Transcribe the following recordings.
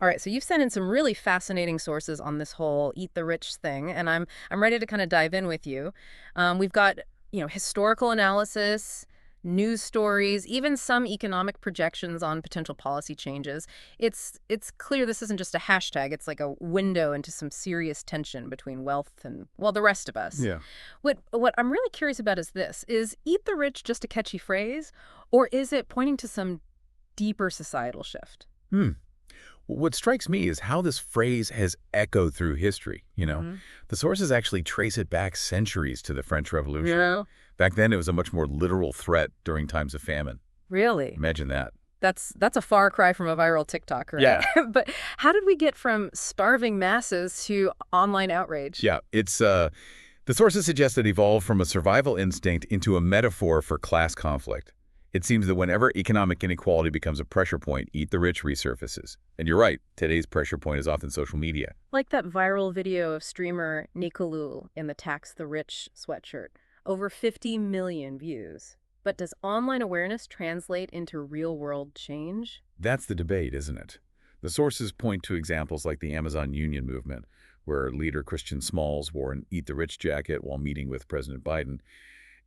All right, so you've sent in some really fascinating sources on this whole eat the rich thing, and I'm ready to kind of dive in with you. We've got, historical analysis, news stories, even some economic projections on potential policy changes. It's clear this isn't just a hashtag, it's like a window into some serious tension between wealth and, well, the rest of us. Yeah. What I'm really curious about is this. Is eat the rich just a catchy phrase, or is it pointing to some deeper societal shift? Hmm. What strikes me is how this phrase has echoed through history. Hmm. The sources actually trace it back centuries to the French Revolution. Yeah. Back then, it was a much more literal threat during times of famine. Really? Imagine that. That's a far cry from a viral TikTok, right? Yeah. But how did we get from starving masses to online outrage? Yeah, the sources suggest it evolved from a survival instinct into a metaphor for class conflict. It seems that whenever economic inequality becomes a pressure point, eat the rich resurfaces. And you're right, today's pressure point is often social media. Like that viral video of streamer Nicolul in the Tax the Rich sweatshirt. Over 50 million views. But does online awareness translate into real-world change? That's the debate, isn't it? The sources point to examples like the Amazon Union movement, where leader Christian Smalls wore an Eat the Rich jacket while meeting with President Biden,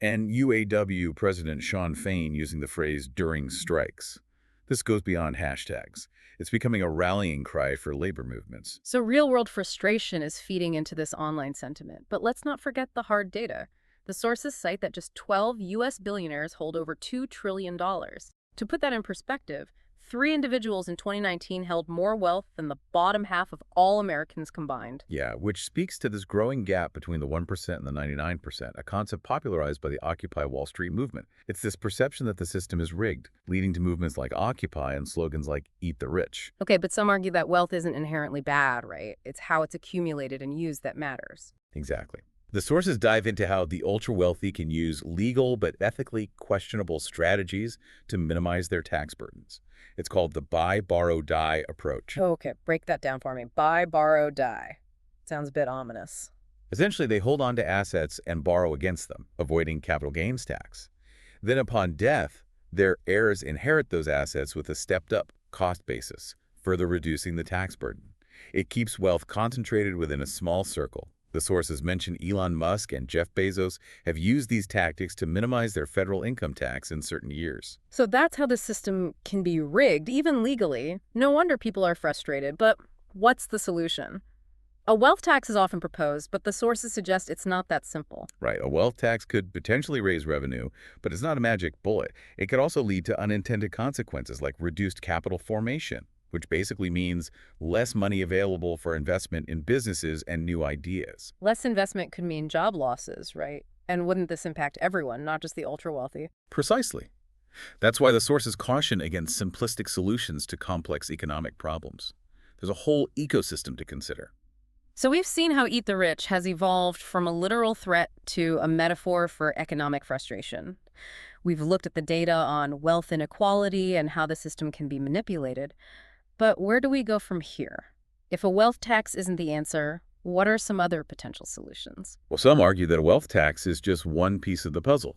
and UAW President Sean Fain using the phrase during strikes. This goes beyond hashtags. It's becoming a rallying cry for labor movements. So real-world frustration is feeding into this online sentiment. But let's not forget the hard data. The sources cite that just 12 U.S. billionaires hold over $2 trillion. To put that in perspective, three individuals in 2019 held more wealth than the bottom half of all Americans combined. Yeah, which speaks to this growing gap between the 1% and the 99%, a concept popularized by the Occupy Wall Street movement. It's this perception that the system is rigged, leading to movements like Occupy and slogans like Eat the Rich. Okay, but some argue that wealth isn't inherently bad, right? It's how it's accumulated and used that matters. Exactly. The sources dive into how the ultra-wealthy can use legal but ethically questionable strategies to minimize their tax burdens. It's called the buy, borrow, die approach. Okay, break that down for me. Buy, borrow, die. Sounds a bit ominous. Essentially, they hold on to assets and borrow against them, avoiding capital gains tax. Then upon death, their heirs inherit those assets with a stepped-up cost basis, further reducing the tax burden. It keeps wealth concentrated within a small circle. The sources mention Elon Musk and Jeff Bezos have used these tactics to minimize their federal income tax in certain years. So that's how the system can be rigged, even legally. No wonder people are frustrated. But what's the solution? A wealth tax is often proposed, but the sources suggest it's not that simple. Right, a wealth tax could potentially raise revenue, but it's not a magic bullet. It could also lead to unintended consequences like reduced capital formation, which basically means less money available for investment in businesses and new ideas. Less investment could mean job losses, right? And wouldn't this impact everyone, not just the ultra-wealthy? Precisely. That's why the sources caution against simplistic solutions to complex economic problems. There's a whole ecosystem to consider. So we've seen how Eat the Rich has evolved from a literal threat to a metaphor for economic frustration. We've looked at the data on wealth inequality and how the system can be manipulated. But where do we go from here? If a wealth tax isn't the answer, what are some other potential solutions? Well, some argue that a wealth tax is just one piece of the puzzle.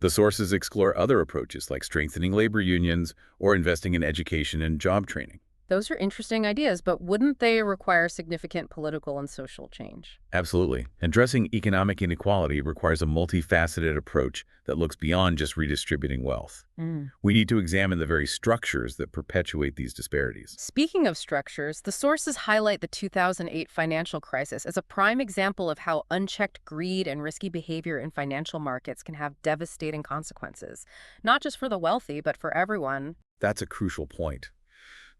The sources explore other approaches like strengthening labor unions or investing in education and job training. Those are interesting ideas, but wouldn't they require significant political and social change? Absolutely. Addressing economic inequality requires a multifaceted approach that looks beyond just redistributing wealth. Mm. We need to examine the very structures that perpetuate these disparities. Speaking of structures, the sources highlight the 2008 financial crisis as a prime example of how unchecked greed and risky behavior in financial markets can have devastating consequences, not just for the wealthy, but for everyone. That's a crucial point.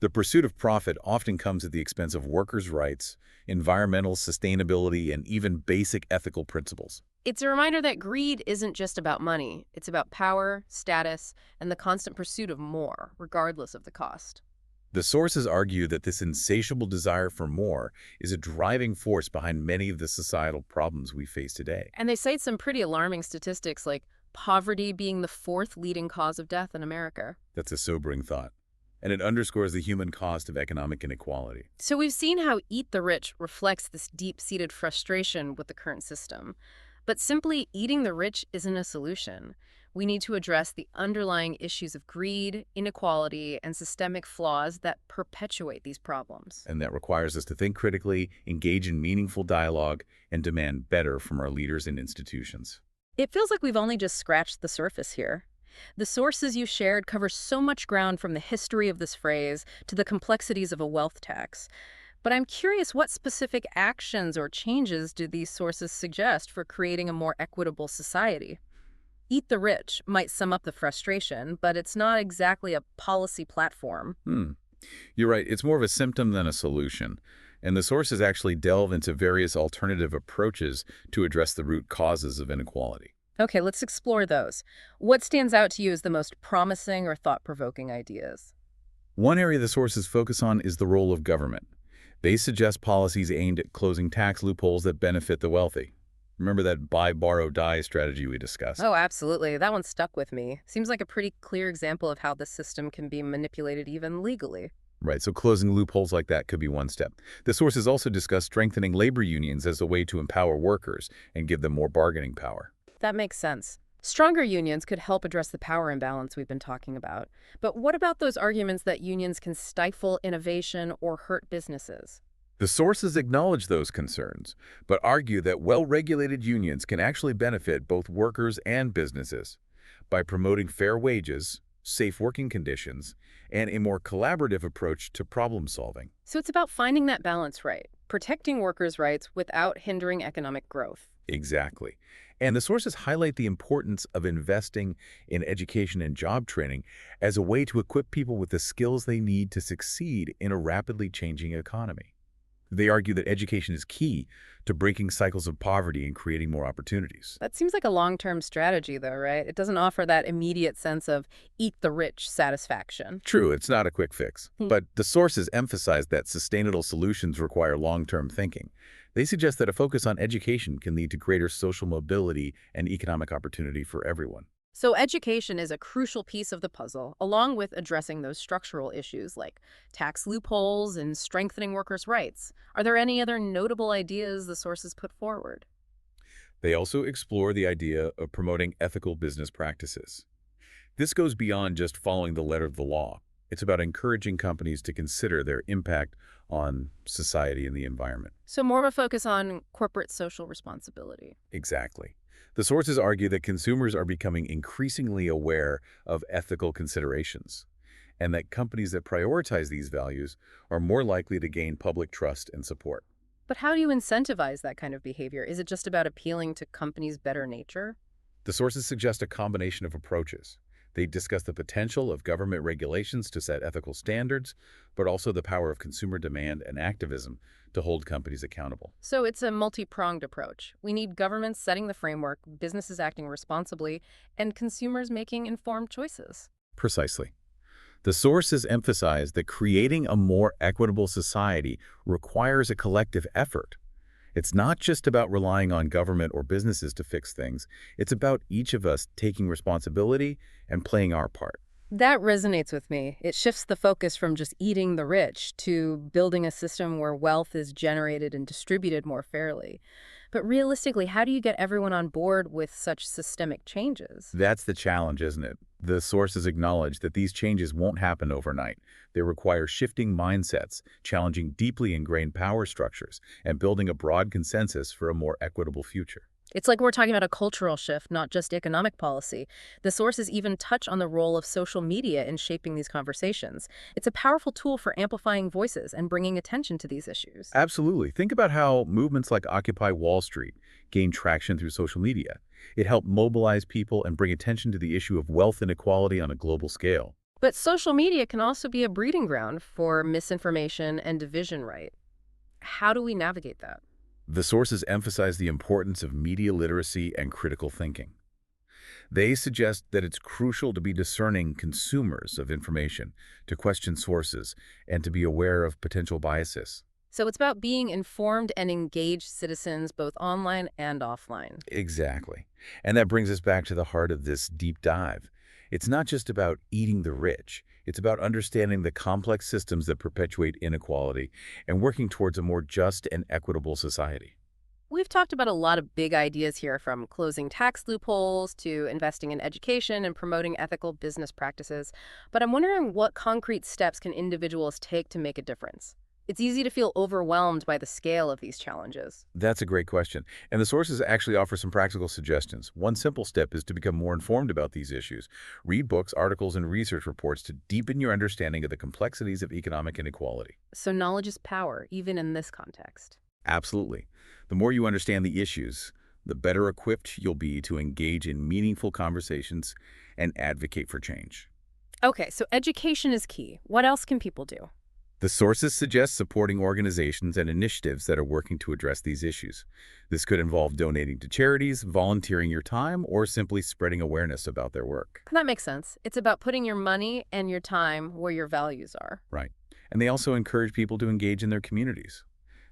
The pursuit of profit often comes at the expense of workers' rights, environmental sustainability, and even basic ethical principles. It's a reminder that greed isn't just about money. It's about power, status, and the constant pursuit of more, regardless of the cost. The sources argue that this insatiable desire for more is a driving force behind many of the societal problems we face today. And they cite some pretty alarming statistics like poverty being the fourth leading cause of death in America. That's a sobering thought, and it underscores the human cost of economic inequality. So we've seen how Eat the Rich reflects this deep-seated frustration with the current system. But simply eating the rich isn't a solution. We need to address the underlying issues of greed, inequality, and systemic flaws that perpetuate these problems. And that requires us to think critically, engage in meaningful dialogue, and demand better from our leaders and institutions. It feels like we've only just scratched the surface here. The sources you shared cover so much ground, from the history of this phrase to the complexities of a wealth tax. But I'm curious, what specific actions or changes do these sources suggest for creating a more equitable society? Eat the rich might sum up the frustration, but it's not exactly a policy platform. Hmm. You're right, it's more of a symptom than a solution. And the sources actually delve into various alternative approaches to address the root causes of inequality. Okay, let's explore those. What stands out to you as the most promising or thought-provoking ideas? One area the sources focus on is the role of government. They suggest policies aimed at closing tax loopholes that benefit the wealthy. Remember that buy, borrow, die strategy we discussed? Oh, absolutely. That one stuck with me. Seems like a pretty clear example of how the system can be manipulated even legally. Right, so closing loopholes like that could be one step. The sources also discuss strengthening labor unions as a way to empower workers and give them more bargaining power. That makes sense. Stronger unions could help address the power imbalance we've been talking about. But what about those arguments that unions can stifle innovation or hurt businesses? The sources acknowledge those concerns, but argue that well-regulated unions can actually benefit both workers and businesses by promoting fair wages, safe working conditions, and a more collaborative approach to problem solving. So it's about finding that balance right, protecting workers' rights without hindering economic growth. Exactly. And the sources highlight the importance of investing in education and job training as a way to equip people with the skills they need to succeed in a rapidly changing economy. They argue that education is key to breaking cycles of poverty and creating more opportunities. That seems like a long-term strategy, though, right? It doesn't offer that immediate sense of eat the rich satisfaction. True, it's not a quick fix, Hmm. but the sources emphasize that sustainable solutions require long-term thinking. They suggest that a focus on education can lead to greater social mobility and economic opportunity for everyone. So education is a crucial piece of the puzzle, along with addressing those structural issues like tax loopholes and strengthening workers' rights. Are there any other notable ideas the sources put forward? They also explore the idea of promoting ethical business practices. This goes beyond just following the letter of the law. It's about encouraging companies to consider their impact on society and the environment. So more of a focus on corporate social responsibility. Exactly. The sources argue that consumers are becoming increasingly aware of ethical considerations, and that companies that prioritize these values are more likely to gain public trust and support. But how do you incentivize that kind of behavior? Is it just about appealing to companies' better nature? The sources suggest a combination of approaches. They discuss the potential of government regulations to set ethical standards, but also the power of consumer demand and activism to hold companies accountable. So it's a multi-pronged approach. We need governments setting the framework, businesses acting responsibly, and consumers making informed choices. Precisely. The sources emphasize that creating a more equitable society requires a collective effort. It's not just about relying on government or businesses to fix things. It's about each of us taking responsibility and playing our part. That resonates with me. It shifts the focus from just eating the rich to building a system where wealth is generated and distributed more fairly. But realistically, how do you get everyone on board with such systemic changes? That's the challenge, isn't it? The sources acknowledge that these changes won't happen overnight. They require shifting mindsets, challenging deeply ingrained power structures, and building a broad consensus for a more equitable future. It's like we're talking about a cultural shift, not just economic policy. The sources even touch on the role of social media in shaping these conversations. It's a powerful tool for amplifying voices and bringing attention to these issues. Absolutely. Think about how movements like Occupy Wall Street gained traction through social media. It helped mobilize people and bring attention to the issue of wealth inequality on a global scale. But social media can also be a breeding ground for misinformation and division, right? How do we navigate that? The sources emphasize the importance of media literacy and critical thinking. They suggest that it's crucial to be discerning consumers of information, to question sources, and to be aware of potential biases. So it's about being informed and engaged citizens both online and offline. Exactly. And that brings us back to the heart of this deep dive. It's not just about eating the rich. It's about understanding the complex systems that perpetuate inequality and working towards a more just and equitable society. We've talked about a lot of big ideas here, from closing tax loopholes to investing in education and promoting ethical business practices. But I'm wondering, what concrete steps can individuals take to make a difference? It's easy to feel overwhelmed by the scale of these challenges. That's a great question. And the sources actually offer some practical suggestions. One simple step is to become more informed about these issues. Read books, articles, and research reports to deepen your understanding of the complexities of economic inequality. So knowledge is power, even in this context. Absolutely. The more you understand the issues, the better equipped you'll be to engage in meaningful conversations and advocate for change. Okay, so education is key. What else can people do? The sources suggest supporting organizations and initiatives that are working to address these issues. This could involve donating to charities, volunteering your time, or simply spreading awareness about their work. That makes sense. It's about putting your money and your time where your values are. Right. And they also encourage people to engage in their communities.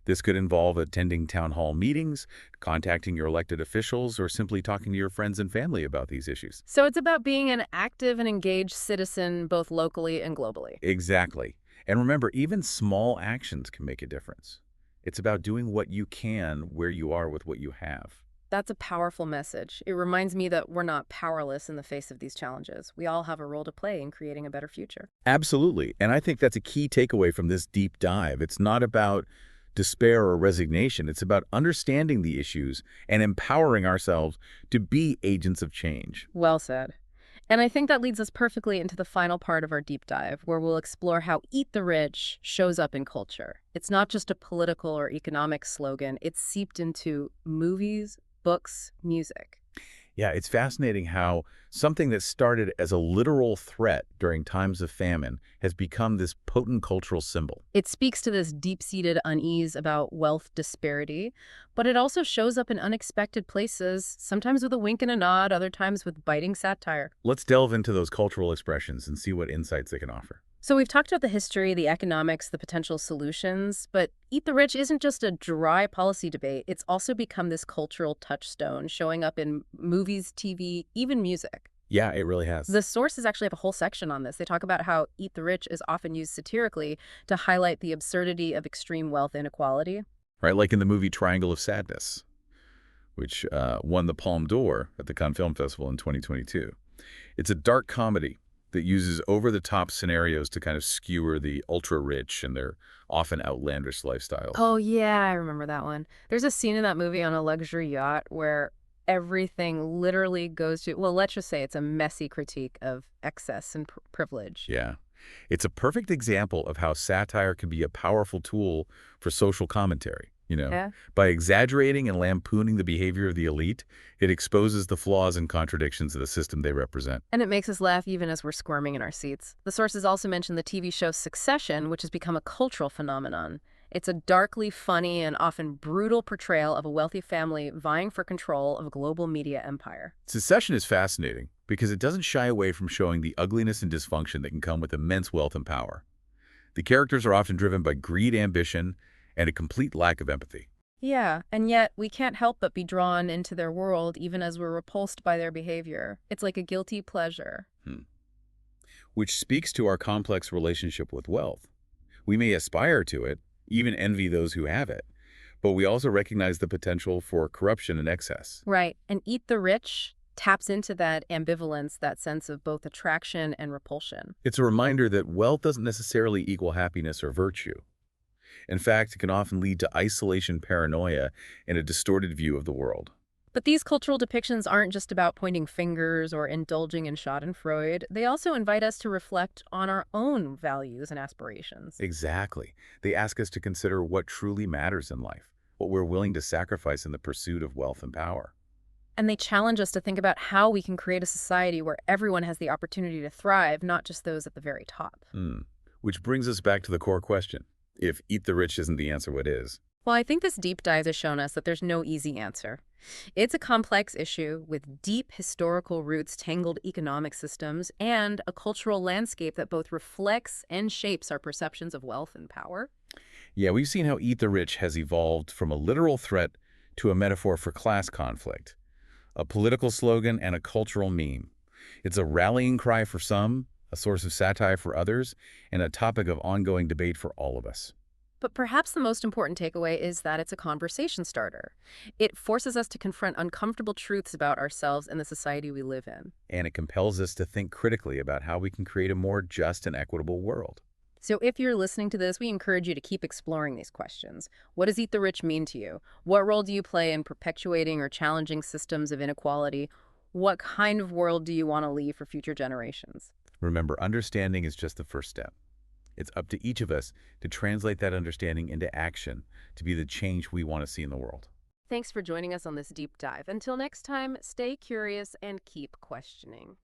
This could involve attending town hall meetings, contacting your elected officials, or simply talking to your friends and family about these issues. So it's about being an active and engaged citizen, both locally and globally. Exactly. And remember, even small actions can make a difference. It's about doing what you can where you are with what you have. That's a powerful message. It reminds me that we're not powerless in the face of these challenges. We all have a role to play in creating a better future. Absolutely. And I think that's a key takeaway from this deep dive. It's not about despair or resignation. It's about understanding the issues and empowering ourselves to be agents of change. Well said. And I think that leads us perfectly into the final part of our deep dive, where we'll explore how Eat the Rich shows up in culture. It's not just a political or economic slogan, it's seeped into movies, books, music. Yeah, it's fascinating how something that started as a literal threat during times of famine has become this potent cultural symbol. It speaks to this deep-seated unease about wealth disparity, but it also shows up in unexpected places, sometimes with a wink and a nod, other times with biting satire. Let's delve into those cultural expressions and see what insights they can offer. So we've talked about the history, the economics, the potential solutions, but Eat the Rich isn't just a dry policy debate. It's also become this cultural touchstone, showing up in movies, TV, even music. Yeah, it really has. The sources actually have a whole section on this. They talk about how Eat the Rich is often used satirically to highlight the absurdity of extreme wealth inequality. Right, like in the movie Triangle of Sadness, which won the Palme d'Or at the Cannes Film Festival in 2022. It's a dark comedy that uses over-the-top scenarios to kind of skewer the ultra-rich and their often outlandish lifestyles. Oh, yeah, I remember that one. There's a scene in that movie on a luxury yacht where everything literally goes to, well, let's just say it's a messy critique of excess and privilege. Yeah. It's a perfect example of how satire can be a powerful tool for social commentary. Yeah. By exaggerating and lampooning the behavior of the elite, it exposes the flaws and contradictions of the system they represent. And it makes us laugh even as we're squirming in our seats. The sources also mention the TV show Succession, which has become a cultural phenomenon. It's a darkly funny and often brutal portrayal of a wealthy family vying for control of a global media empire. Secession is fascinating because it doesn't shy away from showing the ugliness and dysfunction that can come with immense wealth and power. The characters are often driven by greed, ambition, and a complete lack of empathy. Yeah, and yet we can't help but be drawn into their world even as we're repulsed by their behavior. It's like a guilty pleasure. Which speaks to our complex relationship with wealth. We may aspire to it, even envy those who have it, but we also recognize the potential for corruption and excess. Right, and Eat the Rich taps into that ambivalence, that sense of both attraction and repulsion. It's a reminder that wealth doesn't necessarily equal happiness or virtue. In fact, it can often lead to isolation, paranoia, and a distorted view of the world. But these cultural depictions aren't just about pointing fingers or indulging in schadenfreude. They also invite us to reflect on our own values and aspirations. Exactly. They ask us to consider what truly matters in life, what we're willing to sacrifice in the pursuit of wealth and power. And they challenge us to think about how we can create a society where everyone has the opportunity to thrive, not just those at the very top. Which brings us back to the core question. If Eat the Rich isn't the answer, what is? Well, I think this deep dive has shown us that there's no easy answer. It's a complex issue with deep historical roots, tangled economic systems, and a cultural landscape that both reflects and shapes our perceptions of wealth and power. Yeah, we've seen how Eat the Rich has evolved from a literal threat to a metaphor for class conflict, a political slogan, and a cultural meme. It's a rallying cry for some, a source of satire for others, and a topic of ongoing debate for all of us. But perhaps the most important takeaway is that it's a conversation starter. It forces us to confront uncomfortable truths about ourselves and the society we live in. And it compels us to think critically about how we can create a more just and equitable world. So if you're listening to this, we encourage you to keep exploring these questions. What does Eat the Rich mean to you? What role do you play in perpetuating or challenging systems of inequality? What kind of world do you want to leave for future generations? Remember, understanding is just the first step. It's up to each of us to translate that understanding into action to be the change we want to see in the world. Thanks for joining us on this deep dive. Until next time, stay curious and keep questioning.